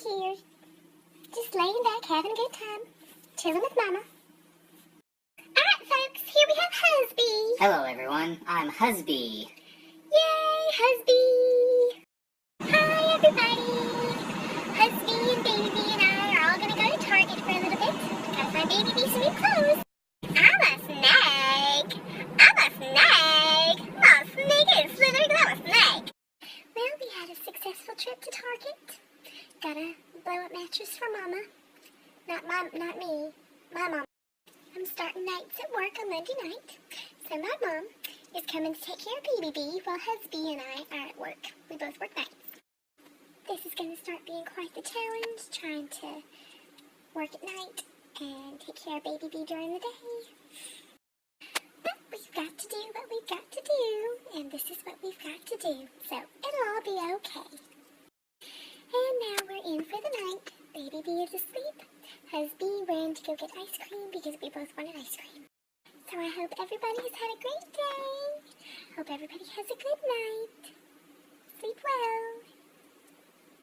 here. Just laying back, having a good time. Chilling with Mama. Alright, folks, here we have Husby. Hello, everyone. I'm Husby. Yay, Husby. Hi, everybody. Husby and Baby Bee and I are all going to go to Target for a little bit. Gotta find Baby Bee some new clothes. I'm a snake. I'm a snake. I'm a snake and slithering. I'm a snake. Well, we had a successful trip to Target. Got a blow-up mattress for Mama. Not me. My mom. I'm starting nights at work on Monday night. So my mom is coming to take care of Baby Bee while Husby and I are at work. We both work nights. This is going to start being quite the challenge, trying to work at night and take care of Baby Bee during the day. But we've got to do what we've got to do, and this is what we've got to do. So it'll all be okay. And now we're in for the night. Baby Bee is asleep. Husby ran to go get ice cream because we both wanted ice cream. So I hope everybody has had a great day. Hope everybody has a good night. Sleep well.